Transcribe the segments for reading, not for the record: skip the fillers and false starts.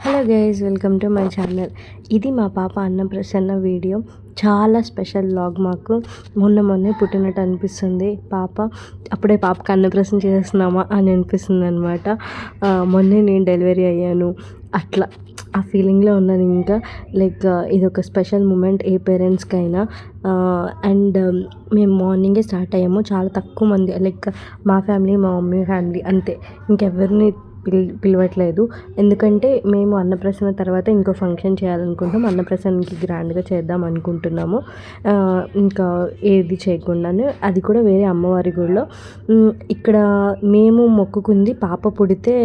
Hello guys, welcome to my channel. ఇది మా పాప అన్నప్రసన్న వీడియో. చాలా స్పెషల్ వ్లాగ్. మాకు మొన్నే పుట్టినట్టు అనిపిస్తుంది. అప్పుడే పాపకి అన్నప్రసన్న చేస్తున్నామా అని అనిపిస్తుంది అనమాట. మొన్నే నేను డెలివరీ అయ్యాను, అట్లా ఆ ఫీలింగ్లో ఉన్నాను. ఇంకా లైక్ ఇది ఒక స్పెషల్ మూమెంట్ ఏ పేరెంట్స్కైనా. అండ్ మేము మార్నింగే స్టార్ట్ అయ్యాము. చాలా తక్కువ మంది, లైక్ మా ఫ్యామిలీ, మా మమ్మీ ఫ్యామిలీ అంతే. ఇంకెవరిని పిలవట్లేదు. ఎందుకంటే మేము అన్నప్రసన్న తర్వాత ఇంకో ఫంక్షన్ చేయాలనుకుంటాం. అన్నప్రసన్నకి గ్రాండ్గా చేద్దాం అనుకుంటున్నాము. ఇంకా ఏది చేయకుండానే, అది కూడా వేరే అమ్మవారి గుడిలో. ఇక్కడ మేము మొక్కుకుంది పాప పుడితే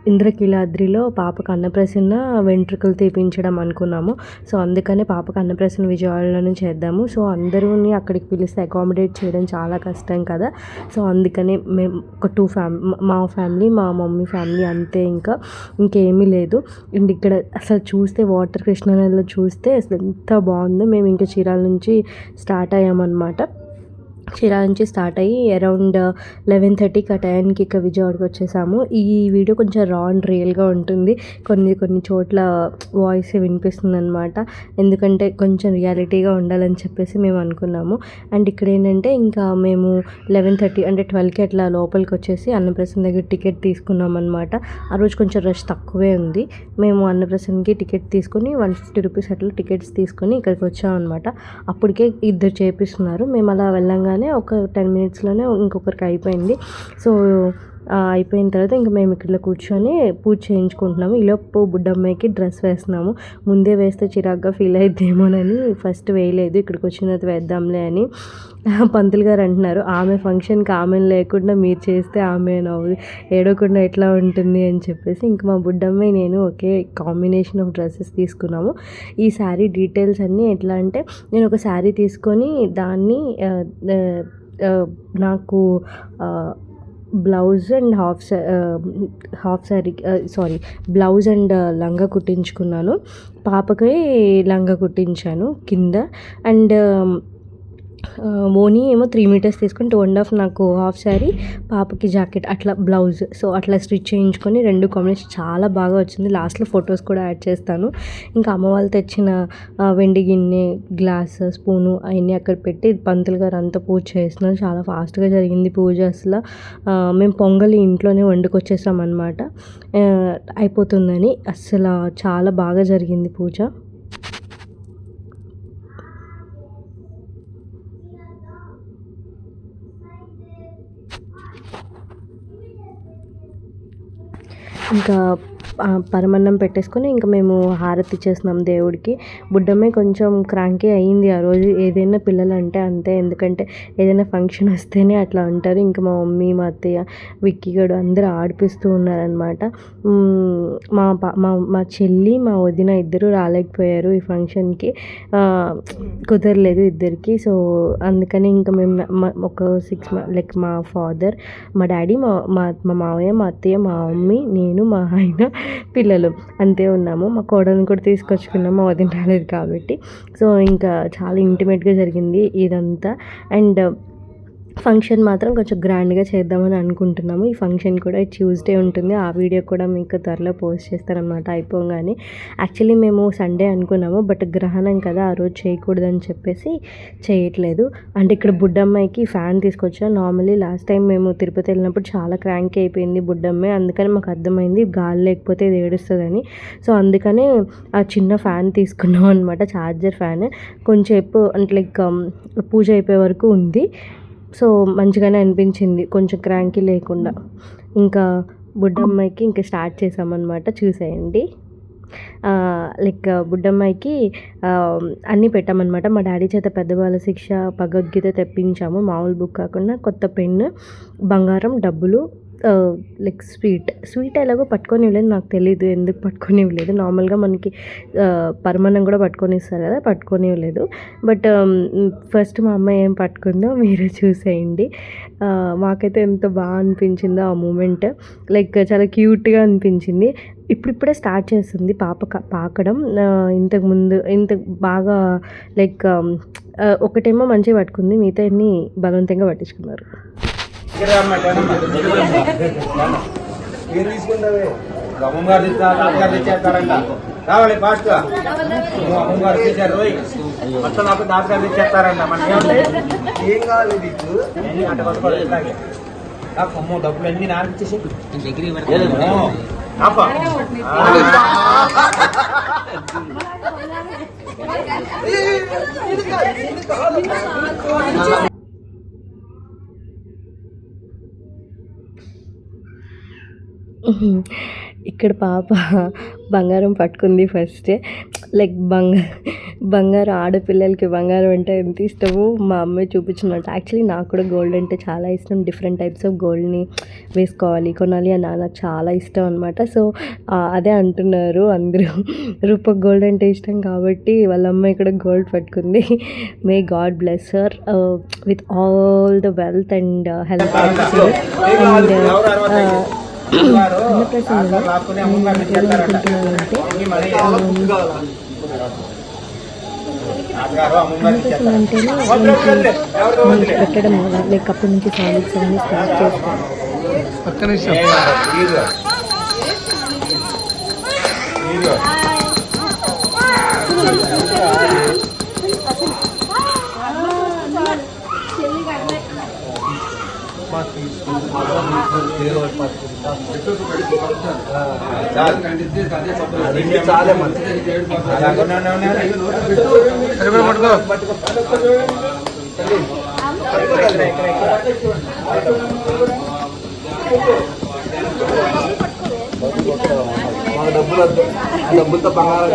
ఇంద్రకీలాద్రిలో పాపకు అన్నప్రసన్న వెంట్రుకలు తీపించడం అనుకున్నాము. సో అందుకనే పాపకు అన్నప్రసన్న విజయవాడలోనే చేద్దాము. సో అందరూని అక్కడికి పిలిస్తే అకామిడేట్ చేయడం చాలా కష్టం కదా. సో అందుకనే మేము ఒక మా ఫ్యామిలీ, మా మమ్మీ ఫ్యామిలీ అంతే. ఇంకేమీ లేదు. అండ్ ఇక్కడ అసలు చూస్తే వాటర్ కృష్ణానదిలో చూస్తే అసలు ఎంత బాగుందో. మేము ఇంకా చీరాల నుంచి స్టార్ట్ అయ్యామన్నమాట. చీరాల నుంచి స్టార్ట్ అయ్యి అరౌండ్ 11:30కి ఆ టైంకి ఇక విజయవాడకి వచ్చేసాము. ఈ వీడియో కొంచెం రా అండ్ రియల్గా ఉంటుంది. కొన్ని చోట్ల వాయిస్ వినిపిస్తుంది అనమాట. ఎందుకంటే కొంచెం రియాలిటీగా ఉండాలని చెప్పేసి మేము అనుకున్నాము. అండ్ ఇక్కడ ఏంటంటే ఇంకా మేము 11:30 అంటే 12కి అట్లా లోపలికి వచ్చేసి అన్నప్రసన్న దగ్గర టికెట్ తీసుకున్నాం అనమాట. ఆ రోజు కొంచెం రష్ తక్కువే ఉంది. మేము అన్నప్రసన్నకి టికెట్ తీసుకొని 150 రూపీస్ అట్లా టికెట్స్ తీసుకొని ఇక్కడికి వచ్చామన్నమాట. అప్పటికే ఇద్దరు చేపిస్తున్నారు. మేము అలా వెళ్ళంగానే ఒక 10 మినిట్స్లోనే ఇంకొకరికి అయిపోయింది. సో అయిపోయిన తర్వాత ఇంకా మేము ఇక్కడ కూర్చొని పూజ చేయించుకుంటున్నాము. ఈలోపు బుడ్డమ్మాయికి డ్రెస్ వేస్తున్నాము. ముందే వేస్తే చిరాగ్గా ఫీల్ అయిద్దేమోనని ఫస్ట్ వేయలేదు. ఇక్కడికి వచ్చిన తర్వాత వేద్దాంలే అని పంతులు గారు అంటున్నారు, ఆమె ఫంక్షన్కి ఆమెను లేకుండా మీరు చేస్తే ఆమె నవ్వు ఏడవకుండా ఎట్లా ఉంటుంది అని చెప్పేసి ఇంక మా బుడ్డమ్మాయి నేను ఒకే కాంబినేషన్ ఆఫ్ డ్రెస్సెస్ తీసుకున్నాము. ఈ శారీ డీటెయిల్స్ అన్నీ ఎట్లా అంటే, నేను ఒక శారీ తీసుకొని దాన్ని నాకు blouse and half sari blouse and లంగా కుట్టించుకున్నాను. పాపకి లంగా కుట్టించాను కింద. అండ్ ఓనీ ఏమో 3 మీటర్స్ తీసుకొని 2.5 నాకు హాఫ్ శారీ, పాపకి జాకెట్ అట్లా బ్లౌజ్. సో అట్లా స్టిచ్ చేయించుకొని 2 కాంబినేషన్ చాలా బాగా వచ్చింది. లాస్ట్లో ఫొటోస్ కూడా యాడ్ చేస్తాను. ఇంకా అమ్మ వాళ్ళు తెచ్చిన వెండి గిన్నె, గ్లాస్, స్పూను అవన్నీ అక్కడ పెట్టి పంతులు గారు అంతా పూజ చేస్తున్నారు. చాలా ఫాస్ట్గా జరిగింది పూజ. అసలు మేము పొంగలి ఇంట్లోనే వండుకొచ్చేసాం అనమాట, అయిపోతుందని. అసలు చాలా బాగా జరిగింది పూజ. ఇంకా పరమన్నం పెట్టేసుకొని ఇంకా మేము హారతి ఇచ్చేస్తున్నాం దేవుడికి. బుడ్డమ్మాయి కొంచెం క్రాంకీ అయ్యింది ఆ రోజు. ఏదైనా పిల్లలు అంటే అంతే. ఎందుకంటే ఏదైనా ఫంక్షన్ వస్తేనే అట్లా ఉంటారు. ఇంకా మా మమ్మీ, మా అత్తయ్య, విక్కీ గడు అందరూ ఆడిపిస్తూ ఉన్నారనమాట. మా చెల్లి, మా వదిన ఇద్దరు రాలేకపోయారు ఈ ఫంక్షన్కి. కుదరలేదు ఇద్దరికి. సో అందుకని ఇంకా మేము ఒక 6 లైక్ మా ఫాదర్, మా డాడీ, మా మావయ్య, మా అత్తయ్య, మా మమ్మీ, నేను, మా ఆయన, పిల్లలు అంతే ఉన్నాము. మా కోడలను కూడా తీసుకొచ్చుకున్నాము, మా వదిన రాలేదు కాబట్టి. సో ఇంకా చాలా ఇంటిమేట్గా జరిగింది ఇదంతా. అండ్ ఫంక్షన్ మాత్రం కొంచెం గ్రాండ్గా చేద్దామని అనుకుంటున్నాము. ఈ ఫంక్షన్ కూడా ట్యూస్డే ఉంటుంది. ఆ వీడియో కూడా మీకు త్వరలో పోస్ట్ చేస్తారనమాట అయిపోగానే. యాక్చువల్లీ మేము సండే అనుకున్నాము, బట్ గ్రహణం కదా ఆ రోజు చేయకూడదని చెప్పేసి చేయట్లేదు. అంటే ఇక్కడ బుడ్డమ్మాయికి ఫ్యాన్ తీసుకొచ్చాను. నార్మల్లీ లాస్ట్ టైం మేము తిరుపతి వెళ్ళినప్పుడు చాలా క్రాంక్ అయిపోయింది బుడ్డమ్మాయి. అందుకని మాకు అర్థమైంది గాలి లేకపోతే ఇది ఏడుస్తుందని. సో అందుకనే ఆ చిన్న ఫ్యాన్ తీసుకున్నాం అనమాట, ఛార్జర్ ఫ్యాన్. కొంచెంసేపు అంటే లైక్ పూజ అయిపోయే వరకు ఉంది. సో మంచిగానే అనిపించింది, కొంచెం క్రాంకీ లేకుండా. ఇంకా బుడ్డమ్మాయికి ఇంకా స్టార్ట్ చేసామన్నమాట. చూసేయండి. లైక్ బుడ్డమ్మాయికి అన్నీ పెట్టామన్నమాట. మా డాడీ చేత పెద్ద బాల శిక్ష, భగవద్గీత తెప్పించాము. మామూలు బుక్ కాకుండా కొత్త పెన్ను, బంగారం, డబ్బులు, లైక్ స్వీట్ ఎలాగో పట్టుకొని ఇవ్వలేదు. నాకు తెలీదు ఎందుకు పట్టుకొని ఇవ్వలేదు. నార్మల్గా మనకి పరమాన్నం కూడా పట్టుకొని ఇస్తారు కదా, పట్టుకొని ఇవ్వలేదు. బట్ ఫస్ట్ మా అమ్మాయి ఏం పట్టుకుందో మీరే చూసేయండి. మాకైతే ఎంత బాగా అనిపించిందో ఆ మూమెంట్. లైక్ చాలా క్యూట్గా అనిపించింది. ఇప్పుడిప్పుడే స్టార్ట్ చేస్తుంది పాకడం. ఇంత బాగా లైక్ ఒకటేమో మంచిగా పట్టుకుంది, మిగతా అన్ని బలవంతంగా పట్టించుకున్నారు. తీసుకుంటావే అమ్మగారు తాతగారు తెచ్చేస్తారంట. రావాలి ఫాస్ట్ గా. అమ్మగారు తెచ్చారు రోయ్. మొత్తం నాకు తాతగారు తెచ్చేస్తారంట. మనకి ఏం కావాలి నీకు అంటే కొట్టుకోవాలి ఇట్లాగే. అమ్మో డబ్బులు అన్ని నాకు ఇచ్చేసి ఇక్కడ పాప బంగారం పట్టుకుంది ఫస్టే. లైక్ బంగారం ఆడపిల్లలకి బంగారం అంటే ఎంత ఇష్టమో మా అమ్మాయి చూపించినట్టు. యాక్చువల్లీ నాకు కూడా గోల్డ్ అంటే చాలా ఇష్టం. డిఫరెంట్ టైప్స్ ఆఫ్ గోల్డ్ని వేసుకోవాలి, కొనాలి అని నాకు చాలా ఇష్టం అనమాట. సో అదే అంటున్నారు అందరూ, రూప గోల్డ్ అంటే ఇష్టం కాబట్టి వాళ్ళ అమ్మాయి కూడా గోల్డ్ పట్టుకుంది. May God bless her with all the wealth and health. And అన్నప్రసన్నలో ఏమనుకుంటున్నానంటే అన్నప్రసన్న అంటేనే మనకి పెట్టడం లైక్ అప్పటి నుంచి సాలిడ్స్ అన్ని స్టార్ట్ చేస్తాను. చాలా మంచిది. డబ్బులతో బంగారం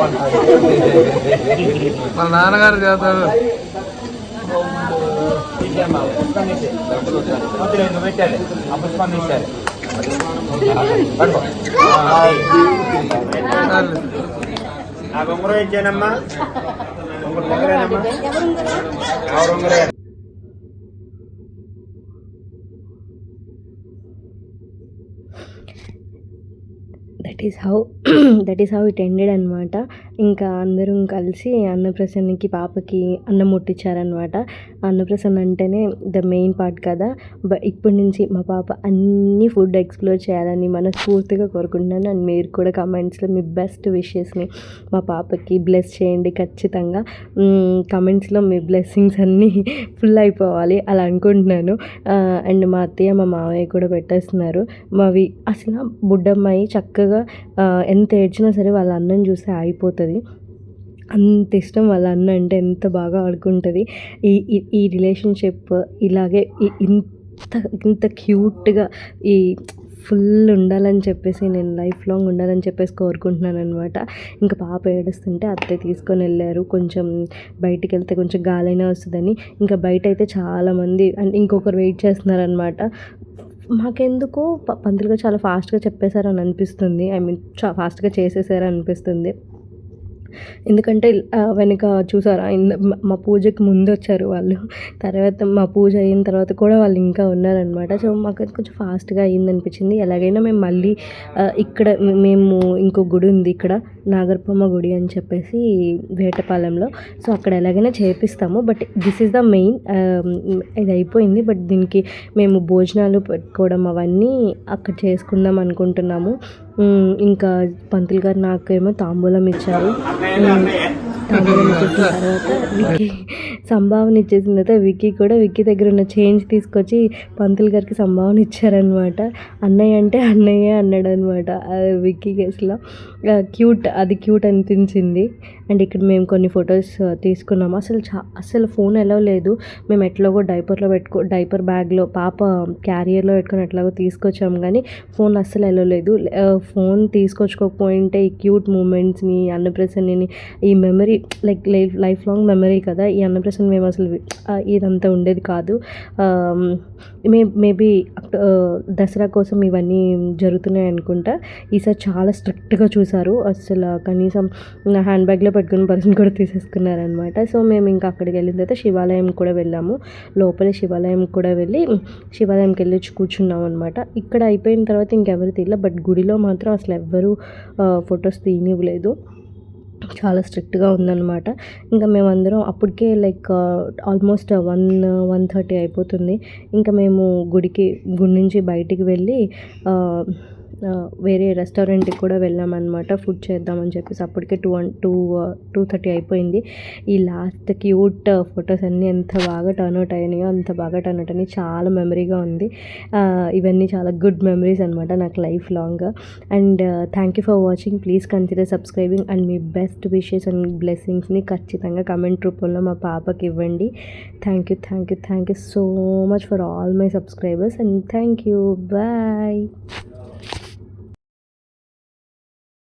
మన నాన్నగారు చేస్తారు. పెట్టాలి ఆ పుష్పాన్ని ఇచ్చారు. ఆ ఉంగరం ఇచ్చానమ్మా. ఉంగరేనమ్మా. ఉంగరే. That is how it ended అనమాట. ఇంకా అందరం కలిసి అన్నప్రసన్నకి పాపకి అన్నం ముట్టించారనమాట. అన్నప్రసన్న అంటేనే ద మెయిన్ పార్ట్ కదా. ఇప్పటి నుంచి మా పాప అన్ని ఫుడ్ ఎక్స్ప్లోర్ చేయాలని మనస్ఫూర్తిగా కోరుకుంటున్నాను. అండ్ మీరు కూడా కమెంట్స్లో మీ బెస్ట్ విషెస్ని మా పాపకి బ్లెస్ చేయండి ఖచ్చితంగా. కమెంట్స్లో మీ బ్లెస్సింగ్స్ అన్నీ ఫుల్ అయిపోవాలి అలా అనుకుంటున్నాను. అండ్ మా అత్తయ్య మా మావయ్య కూడా పెట్టేస్తున్నారు. మావి అసలు బుడ్డమ్మాయి చక్కగా ఎంత ఏడ్చినా సరే వాళ్ళ అన్నం చూస్తే ఆగిపోతుంది. అంత ఇష్టం వాళ్ళ అన్న అంటే. ఎంత బాగా ఆడుకుంటుంది. ఈ రిలేషన్షిప్ ఇలాగే ఇంత క్యూట్గా ఈ ఫుల్ ఉండాలని చెప్పేసి నేను లైఫ్ లాంగ్ ఉండాలని చెప్పేసి కోరుకుంటున్నాను అనమాట. ఇంకా పాప ఏడుస్తుంటే అత్తయ్య తీసుకొని వెళ్ళారు. కొంచెం బయటికి వెళ్తే కొంచెం గాలైనా వస్తుందని. ఇంకా బయట అయితే చాలామంది అండ్ ఇంకొకరు వెయిట్ చేస్తున్నారనమాట. మాకెందుకో పంతులు గారు చాలా ఫాస్ట్గా చెప్పేశారని అనిపిస్తుంది. ఐ మీన్ ఫాస్ట్గా చేసేసారని అనిపిస్తుంది. ఎందుకంటే వెనక చూసారా మా పూజకి ముందు వచ్చారు వాళ్ళు. తర్వాత మా పూజ అయిన తర్వాత కూడా వాళ్ళు ఇంకా ఉన్నారనమాట. సో మాకు అది కొంచెం ఫాస్ట్గా అయింది అనిపించింది. ఎలాగైనా మేము మళ్ళీ ఇక్కడ మేము ఇంకో గుడి ఉంది ఇక్కడ నాగరపమ్మ గుడి అని చెప్పేసి వేటపాలెంలో. సో అక్కడ ఎలాగైనా చేపిస్తాము. But this is the main. ఇది అయిపోయింది. బట్ దీనికి మేము భోజనాలు పెట్టుకోవడం అవన్నీ అక్కడ చేసుకుందాం అనుకుంటున్నాము. ఇంకా పంతులు గారు నాకేమో తాంబూలం ఇచ్చారు. తాంబూలం ఇచ్చేసిన తర్వాత విక్కీ సంభావన ఇచ్చేసిన తర్వాత విక్కీ దగ్గర ఉన్న చేంజ్ తీసుకొచ్చి పంతులు గారికి సంభావన ఇచ్చారనమాట. అన్నయ్య అంటే అన్నయ్య అన్నాడు అనమాట. విక్కీకి అసలు క్యూట్ అనిపించింది. అండ్ ఇక్కడ మేము కొన్ని ఫొటోస్ తీసుకున్నాము. అసలు ఫోన్ ఎలా లేదు. మేము ఎట్లాగో డైపర్ బ్యాగ్లో పాప క్యారియర్లో పెట్టుకొని ఎట్లాగో తీసుకొచ్చాము. కానీ ఫోన్ అస్సలు ఎలా లేదు. ఫోన్ తీసుకొచ్చుకోకపోయింటే ఈ క్యూట్ మూమెంట్స్ని అన్నప్రసన్నని ఈ మెమరీ లైఫ్ లాంగ్ మెమరీ కదా ఈ అన్నప్రసన్న. మేము అసలు ఇదంతా ఉండేది కాదు. మేబీ దసరా కోసం ఇవన్నీ జరుగుతున్నాయి అనుకుంటా. ఈసారి చాలా స్ట్రిక్ట్గా చూసారు. అసలు కనీసం నా హ్యాండ్ బ్యాగ్లో పెట్టుకున్న పర్సన్ కూడా తీసేసుకున్నారనమాట. సో మేము ఇంకా అక్కడికి వెళ్ళిన తర్వాత శివాలయం కూడా వెళ్ళాము. లోపల శివాలయం కూడా వెళ్ళి శివాలయంకి వెళ్ళి కూర్చున్నాం అనమాట. ఇక్కడ అయిపోయిన తర్వాత ఇంకెవరు తీయలే. బట్ గుడిలో మాత్రం అసలు ఎవ్వరూ ఫొటోస్ తీయనివ్వలేదు. చాలా స్ట్రిక్ట్గా ఉందన్నమాట. ఇంకా మేమందరం అప్పటికే ఆల్మోస్ట్ 1:30 అయిపోతుంది. ఇంకా మేము గుడి నుంచి బయటికి వెళ్ళి వేరే రెస్టారెంట్కి కూడా వెళ్ళామన్నమాట ఫుడ్ చేద్దామని చెప్పేసి. అప్పటికే 2:30 అయిపోయింది. ఈ లాస్ట్ క్యూట్ ఫొటోస్ అన్నీ ఎంత బాగా టర్న్ అవుట్ అయినాయో అంత బాగా టర్న్ అవుట్ అయినాయి. చాలా మెమరీగా ఉంది. ఇవన్నీ చాలా గుడ్ మెమరీస్ అనమాట నాకు life long. And thank you for watching. Please consider subscribing and మీ బెస్ట్ విషెస్ అండ్ బ్లెస్సింగ్స్ని ఖచ్చితంగా కమెంట్ రూపంలో మా పాపకి ఇవ్వండి. Thank you so much for all my subscribers and thank you. Bye.